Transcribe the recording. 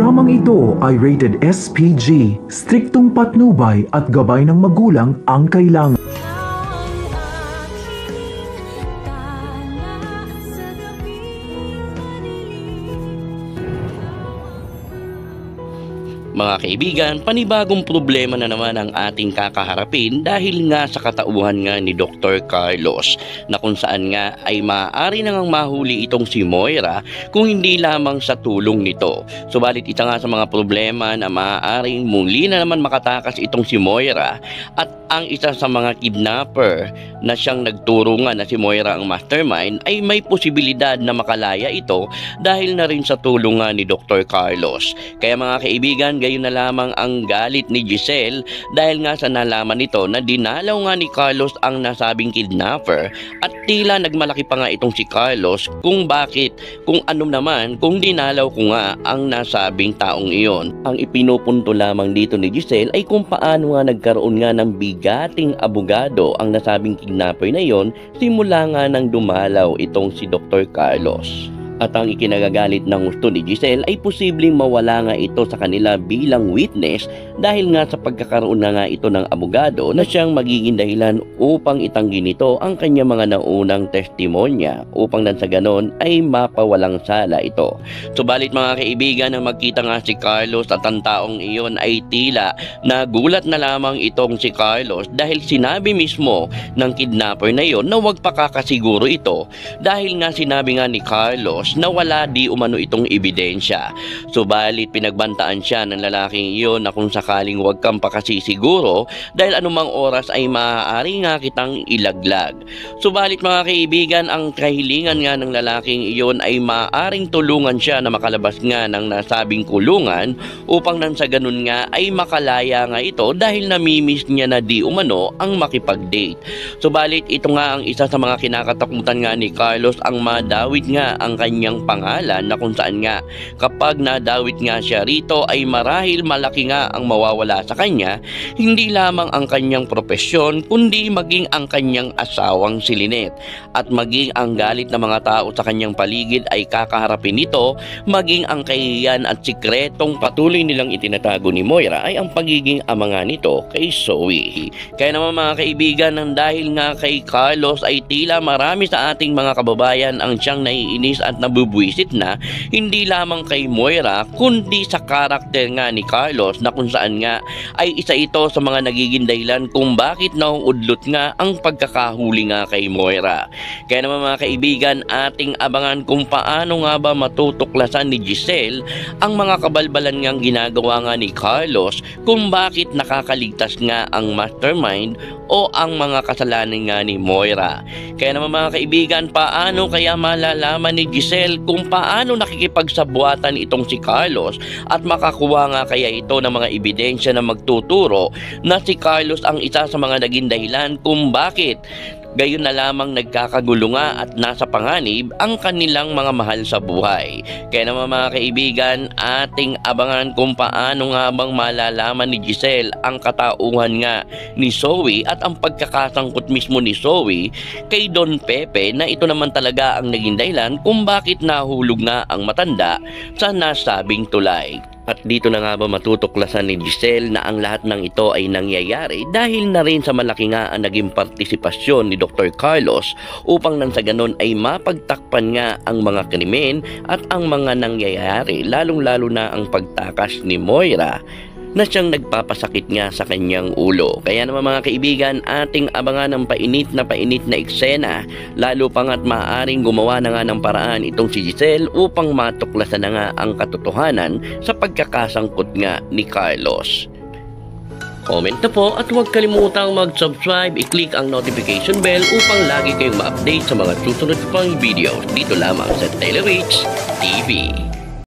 Programang ito ay rated SPG, striktong patnubay at gabay ng magulang ang kailangan. Mga kaibigan, panibagong problema na naman ang ating kakaharapin dahil nga sa katauhan nga ni Dr. Carlos na kung saan nga ay maaari na ngang mahuli itong si Moira kung hindi lamang sa tulong nito. Subalit ito nga sa mga problema na maaaring muli na naman makatakas itong si Moira at ang isa sa mga kidnapper na siyang nagturo nga na si Moira ang mastermind ay may posibilidad na makalaya ito dahil na rin sa tulong nga ni Dr. Carlos. Kaya mga kaibigan, gayon na lamang ang galit ni Giselle dahil nga sa nalaman nito na dinalaw nga ni Carlos ang nasabing kidnapper at tila nagmalaki pa nga itong si Carlos kung bakit, kung ano naman kung dinalaw ko nga ang nasabing taong iyon. Ang ipinupunto lamang dito ni Giselle ay kung paano nga nagkaroon nga ng bigating abogado ang nasabing kidnapper na iyon simula nga nang dumalaw itong si Dr. Carlos. At ang ikinagagalit ng gusto ni Giselle ay posibleng mawala nga ito sa kanila bilang witness dahil nga sa pagkakaroon na nga ito ng abogado na siyang magiging dahilan upang itanggi nito ang kanya mga naunang testimonya upang nang sa ganon ay mapawalang sala ito. Subalit mga kaibigan, nang magkita nga si Carlos at ang taong iyon ay tila nagulat na lamang itong si Carlos dahil sinabi mismo ng kidnapper na iyon na huwag pakakasiguro ito dahil nga sinabi nga ni Carlos na wala di umano itong ebidensya. Subalit pinagbantaan siya ng lalaking iyon na kung sakaling huwag kang pakasisiguro dahil anumang oras ay maaari nga kitang ilaglag. Subalit mga kaibigan, ang kahilingan nga ng lalaking iyon ay maaaring tulungan siya na makalabas nga ng nasabing kulungan upang nang sa ganun nga ay makalaya nga ito dahil namimiss niya na di umano ang makipag-date. Subalit ito nga ang isa sa mga kinakatakutan nga ni Carlos, ang madawit nga ang kanyang pangalan na kung saan nga kapag nadawit nga siya rito ay marahil malaki nga ang mawawala sa kanya, hindi lamang ang kanyang propesyon kundi maging ang kanyang asawang si Lynette at maging ang galit ng mga tao sa kanyang paligid ay kakaharapin nito, maging ang kahihiyan at sikretong patuloy nilang itinatago ni Moira ay ang pagiging ama nga nito kay Zoe. Kaya naman mga kaibigan, nang dahil nga kay Carlos ay tila marami sa ating mga kababayan ang siyang naiinis at nabubwisit na hindi lamang kay Moira kundi sa karakter nga ni Carlos na kung saan nga ay isa ito sa mga nagiging dahilan kung bakit nauudlot nga ang pagkakahuli nga kay Moira. Kaya naman mga kaibigan, ating abangan kung paano nga ba matutuklasan ni Giselle ang mga kabalbalan ngang ginagawa nga ni Carlos kung bakit nakakaligtas nga ang mastermind o ang mga kasalanan nga ni Moira. Kaya naman mga kaibigan, paano kaya malalaman ni Giselle kung paano nakikipagsabuatan itong si Carlos at makakuha nga kaya ito ng mga ebidensya na magtuturo na si Carlos ang isa sa mga naging dahilan kung bakit gayon na lamang nagkakagulo nga at nasa panganib ang kanilang mga mahal sa buhay. Kaya naman mga kaibigan, ating abangan kung paano nga bang malalaman ni Giselle ang katauhan nga ni Zoe at ang pagkakasangkot mismo ni Zoe kay Don Pepe na ito naman talaga ang naging dahilan kung bakit nahulog nga ang matanda sa nasabing tulay. At dito na nga ba matutuklasan ni Giselle na ang lahat ng ito ay nangyayari dahil na rin sa malaki nga ang naging partisipasyon ni Dr. Carlos upang nang sa ganon ay mapagtakpan nga ang mga krimen at ang mga nangyayari, lalong-lalo na ang pagtakas ni Moira na siyang nagpapasakit nga sa kanyang ulo. Kaya naman mga kaibigan, ating abangan ng painit na eksena, lalo pa nga't maaaring gumawa na nga ng paraan itong si Giselle upang matuklasan na nga ang katotohanan sa pagkakasangkot nga ni Carlos. Comment na po at huwag kalimutang mag-subscribe, i-click ang notification bell upang lagi kayong ma-update sa mga susunod pang videos dito lamang sa Taylor Rich TV.